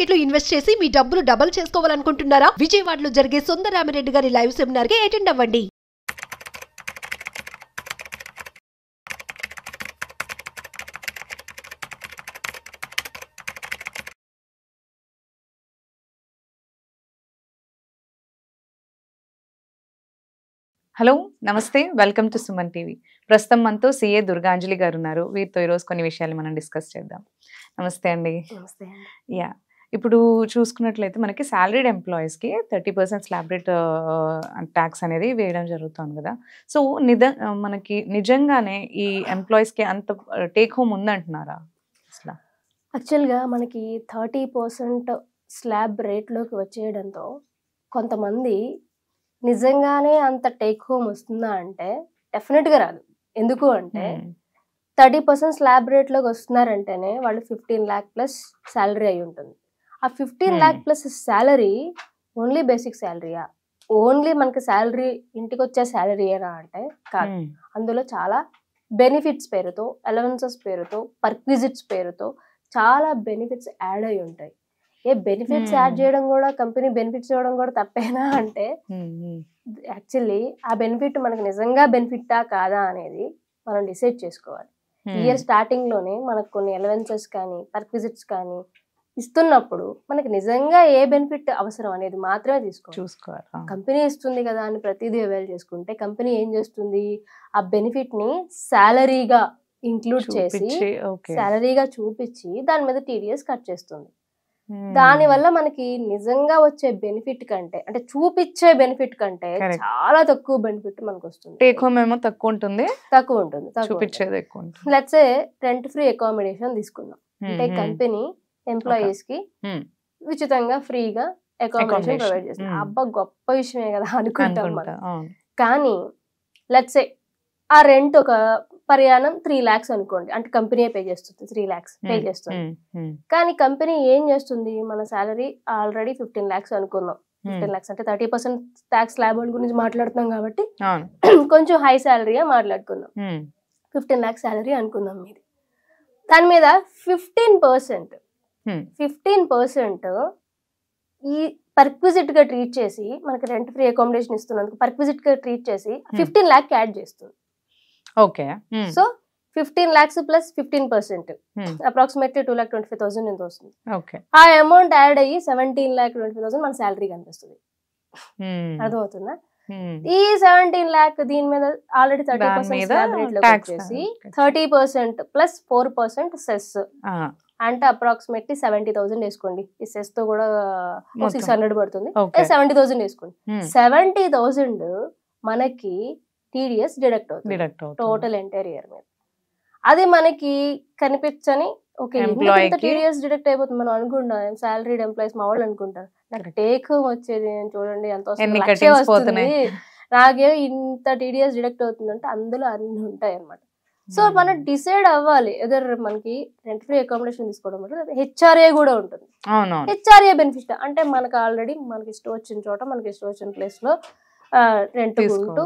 Market లో invest చేసి మీ డబ్బులు డబుల్ చేసుకోవాలనుకుంటున్నారా? విజయవాడలో జరిగే సుందరరామిరెడ్డి గారి లైవ్ సెమినార్ కి అటెండ్ అవ్వండి. హలో నమస్తే వెల్కమ్ టు సుమన్ టీవీ. ప్రస్తుతం మనతో సిఏ దుర్గాంజలి గారు ఉన్నారు. వీరితో ఈరోజు కొన్ని విషయాలు మనం డిస్కస్ చేద్దాం. నమస్తే అండి. నమస్తే అండి. యా, ఇప్పుడు చూసుకున్నట్లయితే మనకి సాలరీడ్ ఎంప్లాయీస్కి 30% స్లాబ్ రేట్ ట్యాక్స్ అనేది వేయడం జరుగుతుంది కదా. సో మనకి నిజంగానే ఈ ఎంప్లాయీస్కి అంత టేక్ హోమ్ ఉందంటున్నారా? అసలు యాక్చువల్గా మనకి 30% స్లాబ్ రేట్లోకి వచ్చేయడంతో కొంతమంది నిజంగానే అంత టేక్ హోమ్ వస్తుందా అంటే డెఫినెట్గా రాదు. ఎందుకు అంటే 30% స్లాబ్ రేట్లోకి వస్తున్నారంటేనే వాళ్ళు 15 lakh ప్లస్ శాలరీ అయి ఉంటుంది. ఆ 15 lakh plus salary only basic శాలరీయా, ఓన్లీ మనకి శాలరీ ఇంటికి వచ్చే శాలరీయేనా అంటే కాదు. అందులో చాలా బెనిఫిట్స్ పేరుతో, అలవెన్సెస్ పేరుతో, పర్క్విజిట్స్ పేరుతో చాలా బెనిఫిట్స్ యాడ్ అయి ఉంటాయి. బెనిఫిట్స్ యాడ్ చేయడం కూడా, కంపెనీ బెనిఫిట్స్ ఇవ్వడం కూడా తప్పేనా అంటే యాక్చువల్లీ ఆ బెనిఫిట్ మనకు నిజంగా బెనిఫిట్టా కాదా అనేది మనం డిసైడ్ చేసుకోవాలి. ఇయర్ స్టార్టింగ్ లోనే మనకు కొన్ని అలవెన్సెస్ కానీ పర్క్విజిట్స్ కానీ ఇస్తున్నప్పుడు మనకి నిజంగా ఏ బెనిఫిట్ అవసరం అనేది మాత్రమే చూసుకోవాలి. కంపెనీ ఇస్తుంది కదా అని ప్రతిదీ అవైల్ చేసుకుంటే కంపెనీ ఏం చేస్తుంది, ఆ బెనిఫిట్ ని శాలరీగా ఇంక్లూడ్ చేసి శాలరీగా చూపించి దాని మీద టీడీఎస్ కట్ చేస్తుంది. దాని వల్ల మనకి నిజంగా వచ్చే బెనిఫిట్ కంటే, అంటే చూపించే బెనిఫిట్ కంటే చాలా తక్కువ బెనిఫిట్ మనకు వస్తుంది. టేక్ హోమ్ ఏమో తక్కువ ఉంటుంది, చూపించేది ఎక్కువ ఉంటుంది. Let's say rent free accommodation తీసుకుందాం. అంటే కంపెనీ ఎంప్లాయీస్ కి ఉచితంగా ఫ్రీగా అకామిడేషన్ ప్రొవైడ్ చేస్తుంది. అబ్బా గొప్ప విషయమే కదా అనుకుంటాం మనం. కానీ లెట్స్ సే ఆ రెంట్ ఒక ప్రయాణం 3 lakhs అనుకోండి, అంటే కంపెనీ పే చేస్తుంది, 3 lakhs పే చేస్తుంది. కానీ కంపెనీ ఏం చేస్తుంది, మన శాలరీ ఆల్రెడీ 15 lakhs అనుకుందాం. 15 lakhs అంటే 30% ట్యాక్స్ స్లాబ్ గురించి మాట్లాడుతున్నాం కాబట్టి కొంచెం హై శాలరీగా మాట్లాడుకుందాం. 15 lakhs శాలరీ అనుకుందాం మీది. దాని మీద 15% ఈ పర్క్విజిట్ గా ట్రీట్ చేసి, మనకి రెంట్ ఫ్రీ అకామిడేషన్ ఇస్తున్నందుకు పర్క్విజిట్ గా ట్రీట్ చేసి 15 lakh యాడ్ చేస్తుంది. Okay, so 15 lakhs plus 15% approximately 2,25,000 ఎంత వస్తుంది. ఆ అమౌంట్ యాడ్ అయ్యి 17,25,000 మన శాలరీ కనిపిస్తుంది. అర్థమవుతుందా? ఈ 17 lakh దీని మీద ఆల్రెడీ 30% స్లాబ్ రేట్ లో వచ్చేసి 30% ప్లస్ 4% సెస్ అంటే అప్రాక్సిమేట్లీ 70,000 వేసుకోండి. ఈ సెస్ తో కూడా 600 పడుతుంది. 70,000 వేసుకోండి. 70,000 మనకి టీడీఎస్ డిడక్ట్ అవుతుంది టోటల్ ఎంటైర్ ఇయర్ మీద. అది మనకి కనిపించని టీడీఎస్ డిడక్ట్ అయిపోతుంది. మనం అనుకుంటాం సాలరీడ్ ఎంప్లాయీస్ మా వాళ్ళు అనుకుంటారు నాకు టేక్ హోమ్ వచ్చేది చూడండి ఎంత వస్తుంది, నాకే ఇంత టీడీఎస్ డిడక్ట్ అవుతుందంటే అందులో అన్ని ఉంటాయి అన్నమాట. సో మనం డిసైడ్ అవ్వాలి, ఎదర్ మనకి రెంట్ ఫ్రీ అకామిడేషన్ తీసుకోవడం అంటే హెచ్ఆర్ఏ కూడా ఉంటుంది. హెచ్ఆర్ఏ బెనిఫిట్ అంటే మనకు ఆల్రెడీ మనకి ఇష్టం వచ్చిన చోట, మనకి ఇష్టం వచ్చిన ప్లేస్ లో రెంట్ ఉంటూ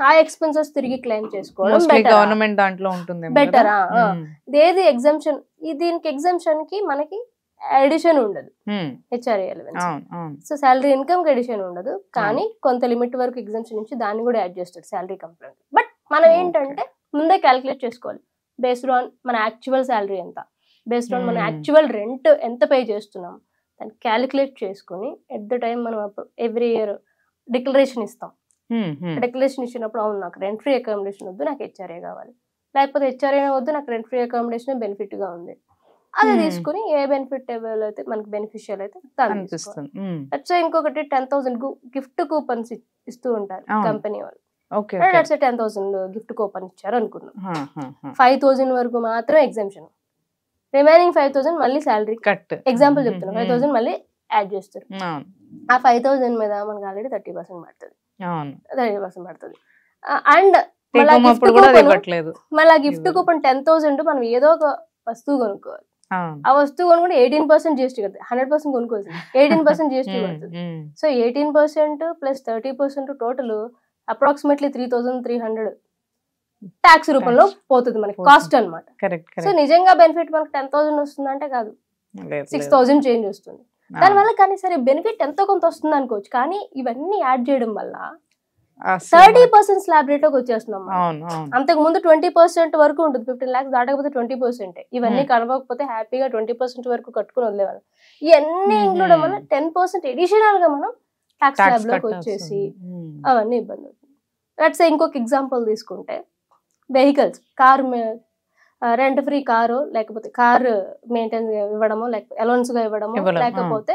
ఆ ఎక్స్పెన్సెస్ తిరిగి క్లెయిమ్ చేసుకోవడం బెటర్. ఏది ఎగ్జంప్షన్, దీనికి ఎగ్జంప్షన్ కి మనకి ఎడిషన్ ఉండదు HRA elevens. So salary income కి ఎడిషన్ ఉండదు, కానీ కొంత లిమిట్ వరకు ఎగ్జంప్షన్ నుంచి దాన్ని కూడా యాడ్ చేస్తాడు శాలరీ కంప్లైంట్. బట్ మనం ఏంటంటే ముందే క్యాలిక్యులేట్ చేసుకోవాలి బేస్డ్ ఆన్ మన యాక్చువల్ శాలరీ ఎంత, బేస్డ్ ఆన్ మన యాక్చువల్ రెంట్ ఎంత పే చేస్తున్నాం దాన్ని క్యాలిక్యులేట్ చేసుకుని ఎట్ ద టైం మనం ఎవ్రీ ఇయర్ డిక్లరేషన్ ఇస్తాం. డిక్లరేషన్ ఇచ్చినప్పుడు అవును నాకు రెంట్ ఫ్రీ అకామిడేషన్ వద్దు, నాకు హెచ్ఆర్ఏ కావాలి, లేకపోతే హెచ్ఆర్ఏ వద్దు నాకు రెంట్ ఫ్రీ అకామిడేషన్ బెనిఫిట్ గా ఉంది, అది తీసుకుని ఏ బెనిఫిట్ అవైల్ అయితే మనకి బెనిఫిషియల్ అయితే దాన్ని. ఇంకొకటి 10,000 గిఫ్ట్ కూపన్స్ ఇస్తూ ఉంటారు కంపెనీ వాళ్ళు. 10,000 గిఫ్ట్ కూపన్ ఇచ్చారు అనుకున్నాం, 5,000 వరకు మాత్రం ఎగ్జంప్షన్, రిమైనింగ్ 5,000 మళ్ళీ శాలరీ కట్. ఎగ్జాంపుల్ చెప్తున్నా, 5,000 మళ్ళీ యాడ్ చేస్తారు. ఆ 5,000 మీద మనకి ఆల్రెడీ 30% పడుతుంది. 30% పడుతుంది. అండ్ మళ్ళీ గిఫ్ట్ కూపన్ 10,000 మనం ఏదో ఒక వస్తువు కొనుక్కోవాలి. ఆ వస్తువు కొనుక్కుంటే 18% జిఎస్టీ కడుతుంది. 100% కొనుక్కోవాల్సింది 18% జిఎస్టీ పడుతుంది. So 18% plus 30% total approximately 3,300 tax రూపంలో పోతుంది మనకి, కాస్ట్ అనమాట. సో నిజంగా బెనిఫిట్ మనకి 10,000 వస్తుంది అంటే కాదు, 6,000 చేంజ్ వస్తుంది. దానివల్ల కానీ సరే బెనిఫిట్ ఎంతో కొంత వస్తుంది అనుకోవచ్చు, కానీ ఇవన్నీ యాడ్ చేయడం వల్ల 30% స్లాబ్ రేట్ వచ్చేస్తున్నాం. అంతకు ముందు 20% వరకు ఉంటుంది, 15 lakhs దాటకపోతే 20%. ఇవన్నీ కలవకపోతే హ్యాపీగా 20% వరకు కట్టుకుని వదిలేవాళ్ళం. ఇవన్నీ ఇంక్లూడ్ వల్ల 10% అడిషనల్ గా మనం ట్యాక్స్ స్లాబ్ లోకి వచ్చేసి అవన్నీ ఇబ్బంది అవుతుంది. లెట్స్ సే ఇంకొక ఎగ్జాంపుల్ తీసుకుంటే vehicles, car rent free car, లేకపోతే కార్ మెయింటెనెన్స్ ఇవ్వడమో, లేకపోతే అలౌన్స్ గా ఇవ్వడమో, లేకపోతే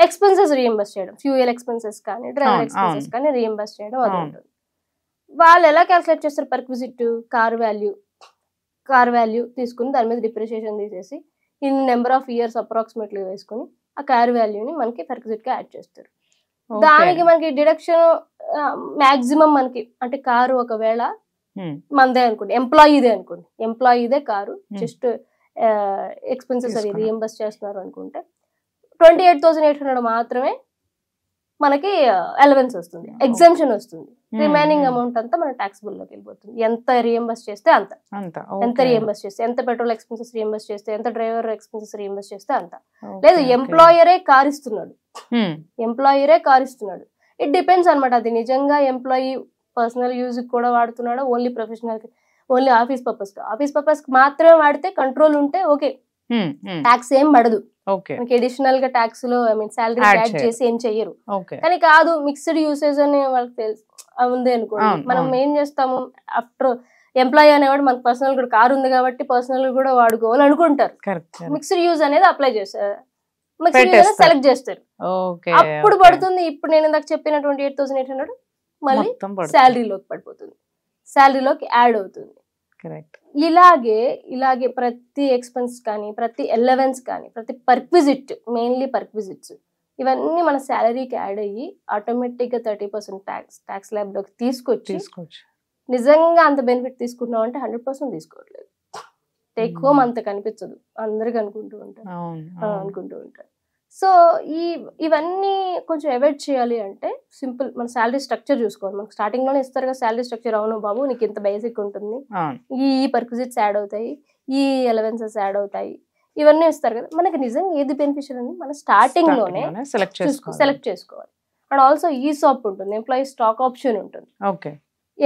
ఎక్స్పెన్సెస్ రీఎంబర్స్ చేయడం, ఫ్యూయల్ ఎక్స్పెన్సెస్ కానీ డ్రైవర్ ఎక్స్పెన్సెస్ కానీ రీఎంబర్స్ చేయడం అది ఉంటుంది. వాళ్ళు ఎలా క్యాల్కులేట్ చేస్తారు? పర్క్విజిట్ కార్ వాల్యూ తీసుకుని దాని మీద డిప్రిషియేషన్ తీసేసి in number of years approximately వేసుకుని ఆ కార్ వాల్యూని మనకి పర్క్విజిట్ గా యాడ్ చేస్తారు. దానికి మనకి డిడక్షన్ మాక్సిమం మనకి, అంటే కారు ఒకవేళ మనదే అనుకోండి, ఎంప్లాయీదే కారు, జస్ట్ ఎక్స్పెన్సెస్ అవి రీఎంబర్స్ చేస్తున్నారు అనుకుంటే 28,800 మాత్రమే మనకి అలవెన్స్ వస్తుంది, ఎగ్జంప్షన్ వస్తుంది. రిమైనింగ్ అమౌంట్ అంతా మన ట్యాక్సిబుల్ లోకి వెళ్ళిపోతుంది. ఎంత రీఎంబర్స్ చేస్తే అంత, ఎంత రీఎంబర్స్ చేస్తే, ఎంత పెట్రోల్ ఎక్స్పెన్సెస్ రీఎంబర్స్ చేస్తే, ఎంత డ్రైవర్ ఎక్స్పెన్సెస్ రీఎంబర్స్ చేస్తే అంత. లేదు ఎంప్లాయరే కార్ ఇస్తున్నాడు, ఇట్ డిపెండ్స్ అనమాట. అది నిజంగా ఎంప్లాయీ పర్సనల్ యూజ్ కూడా వాడుతున్నాడు, only professional, only office purpose మాత్రమే వాడితే కంట్రోల్ ఉంటే ఓకే, ట్యాక్స్ ఏం పడదు. అడిషనల్ గా ట్యాక్స్ లో సాలరీ యాడ్ చేసి ఏం చెయ్యరు. కానీ కాదు మిక్స్డ్ యూసేజ్ అని వాళ్ళకి తెలుసు ఉంది అనుకోండి, మనం ఏం చేస్తాము, ఆఫ్టర్ ఎంప్లాయీ అనేవాడు మనకు పర్సనల్ కూడా కారు ఉంది కాబట్టి పర్సనల్ కూడా వాడుకోవాలి అనుకుంటారు. మిక్స్డ్ యూజ్ అనేది అప్లై చేస్తారు, మిక్స్డ్ యూజ్ అనేది సెలెక్ట్ చేస్తారు, అప్పుడు పడుతుంది. ఇప్పుడు నేను ఇందాక చెప్పిన 28,800 మళ్ళీ శాలరీలోకి పడిపోతుంది, శాలరీలోకి యాడ్ అవుతుంది. ఇలాగే ప్రతి ఎక్స్పెన్స్ కానీ, ప్రతి ఎలవెన్స్ కానీ, ప్రతి పర్క్విజిట్, మెయిన్లీ పర్క్విజిట్స్, ఇవన్నీ మన శాలరీకి యాడ్ అయ్యి ఆటోమేటిక్ గా 30% ట్యాక్స్ స్లాబ్ లోకి తీసుకొచ్చి నిజంగా అంత బెనిఫిట్ తీసుకుంటున్నాం అంటే 100% తీసుకోవట్లేదు. టేక్ హోమ్ అంత కనిపించదు, అందరికి అనుకుంటూ ఉంటారు. సో ఇవన్నీ కొంచెం అవాయిడ్ చేయాలి అంటే సింపుల్, మన శాలరీ స్ట్రక్చర్ చూసుకోవాలి. మనకు స్టార్టింగ్ లోనే ఇస్తారు కదా శాలరీ స్ట్రక్చర్, అవును బాబు నీకు ఇంత బేసిక్ ఉంటుంది, ఈ పర్క్విజిట్స్ యాడ్ అవుతాయి, ఈ అలవెన్సెస్ యాడ్ అవుతాయి, ఇవన్నీ ఇస్తారు కదా. మనకి నిజంగా ఏది బెనిఫిషియల్ అని మనం స్టార్టింగ్ లోనే సెలెక్ట్ చేసుకోవాలి. అండ్ ఆల్సో ఈసాప్ ఉంటుంది, ఎంప్లాయీ స్టాక్ ఆప్షన్ ఉంటుంది.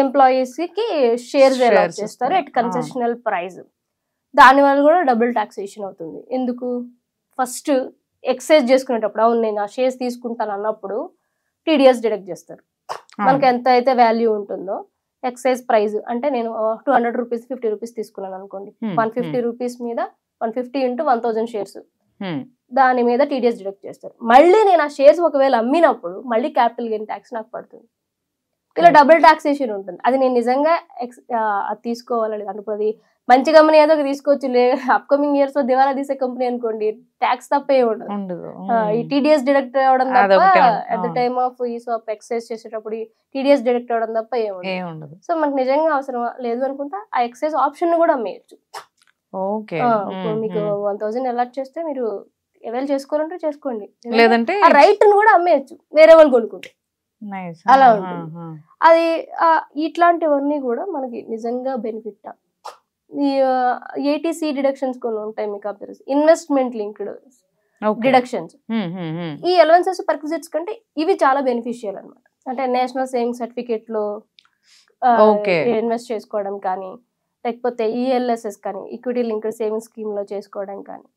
ఎంప్లాయీస్ కి షేర్స్ అలాట్ చేస్తారు ఎట్ కన్సెషనల్ ప్రైస్, దాని వల్ల కూడా డబుల్ టాక్సేషన్ అవుతుంది. ఎందుకు? ఫస్ట్ ఎక్సైజ్ చేసుకునేటప్పుడు, అవును నేను ఆ షేర్స్ తీసుకుంటాను అన్నప్పుడు టీడీఎస్ డిడక్ట్ చేస్తారు. మనకి ఎంత అయితే వాల్యూ ఉంటుందో ఎక్సైజ్ ప్రైస్, అంటే నేను 200 రూపీస్ 50 రూపీస్ తీసుకున్నాను అనుకోండి, 150 రూపీస్ మీద 150 into 1000 షేర్స్, దాని మీద టీడీఎస్ డిడక్ట్ చేస్తారు. మళ్ళీ నేను ఆ షేర్స్ ఒకవేళ అమ్మినప్పుడు మళ్ళీ క్యాపిటల్ గెయిన్ ట్యాక్స్ నాకు పడుతుంది. ఇలా డబుల్ టాక్సేషన్ ఉంటుంది. అది నేను నిజంగా అది తీసుకోవాలి అనుకో, అది మంచి కంపెనీ ఏదో తీసుకోవచ్చు, అప్కమింగ్ ఇయర్స్ లో దివాలా తీసే కంపెనీ అనుకోండి, ట్యాక్స్ తప్ప ఉండదు. ఈ టీడీఎస్ డిడక్ట్ అవ్వడం తప్ప, at the time of ESOP exercise చేసేటప్పుడు టీడీఎస్ డిడక్ట్ అవ్వడం తప్ప ఏముండదు. సో మనకు నిజంగా అవసరం లేదు అనుకుంటా ఆ ఎక్సైజ్ ఆప్షన్ కూడా అమ్మేయచ్చు. మీకు 1000 అలాట్ చేస్తే మీరు అవైల్ చేసుకోవాలంటే చేసుకోండి, లేదంటే ఆ రైట్ ను కూడా అమ్మేయచ్చు వేరే వాళ్ళు కొనుక్కుంటే, అలా ఉంటుంది. అది ఇట్లాంటివన్నీ కూడా మనకి నిజంగా బెనిఫిట్. ఈ ఏటీసీ డిడక్షన్స్ కొన్ని ఉంటాయి మీకు అబ్జర్వ్, ఇన్వెస్ట్మెంట్ లింక్డ్ డిడక్షన్స్. ఈ అలవెన్సెస్ పర్క్విజిట్స్ కంటే ఇవి చాలా బెనిఫిషియల్ అనమాట. అంటే నేషనల్ సేవింగ్ సర్టిఫికేట్ లో ఇన్వెస్ట్ చేసుకోవడం కానీ, లేకపోతే ఈఎల్ఎస్ఎస్ కానీ, ఈక్విటీ లింక్డ్ సేవింగ్ స్కీమ్ లో చేసుకోవడం కానీ,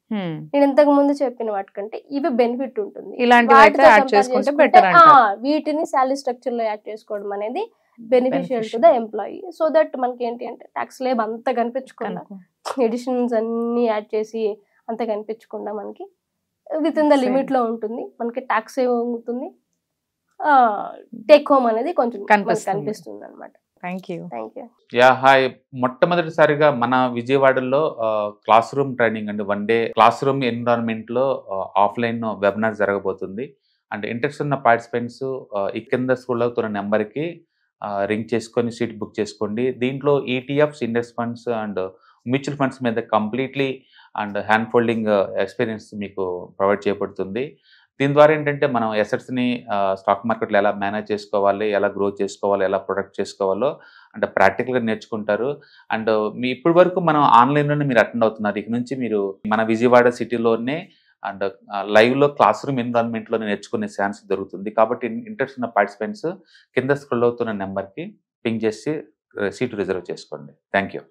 నేను ఇంతకు ముందు చెప్పిన వాటికంటే ఇవి బెనిఫిట్ ఉంటుంది. వీటిని శాలరీ స్ట్రక్చర్ లో యాడ్ చేసుకోవడం అనేది beneficial to the employee. So that మనకి ఏంటి అంటే ట్యాక్స్ లేబ్ అంత కనిపించకుండా, ఎడిషన్స్ అన్ని యాడ్ చేసి అంత కనిపించకుండా మనకి విత్ ఇన్ ద లిమిట్ లో ఉంటుంది. మనకి ట్యాక్స్ సేవ్ అవుతుంది, టేక్ హోమ్ అనేది కొంచెం కనిపిస్తుంది అనమాట. హాయ్, మొట్టమొదటిసారిగా మన విజయవాడలో క్లాస్ రూమ్ ట్రైనింగ్ అండి, 1 day క్లాస్ రూమ్ ఎన్విరాన్మెంట్ లో ఆఫ్లైన్ వెబినార్ జరగబోతుంది. అంటే ఇంట్రెస్ట్ ఉన్న పార్టిసిపెంట్స్ ఈ కింద స్కూల్ అవుతున్న నెంబర్కి రింగ్ చేసుకొని సీట్ బుక్ చేసుకోండి. దీంట్లో ETFs, index funds and mutual funds మీద completely and hand holding experience మీకు ప్రొవైడ్ చేయబడుతుంది. దీని ద్వారా ఏంటంటే మనం ఎసెట్స్ని స్టాక్ మార్కెట్లో ఎలా మేనేజ్ చేసుకోవాలి, ఎలా గ్రో చేసుకోవాలి, ఎలా ప్రొడక్ట్ చేసుకోవాలో అంటే ప్రాక్టికల్గా నేర్చుకుంటారు. అండ్ మీ ఇప్పటి వరకు మనం ఆన్లైన్లోనే మీరు అటెండ్ అవుతున్నారు. ఇక నుంచి మీరు మన విజయవాడ సిటీలోనే అండ్ లైవ్లో క్లాస్ రూమ్ ఎన్విరాన్మెంట్లో నేర్చుకునే ఛాన్స్ దొరుకుతుంది. కాబట్టి ఇంట్రెస్ట్ ఉన్న పార్టిసిపెంట్స్ కింద స్క్రోల్ అవుతున్న నెంబర్కి పింగ్ చేసి సీటు రిజర్వ్ చేసుకోండి. Thank you.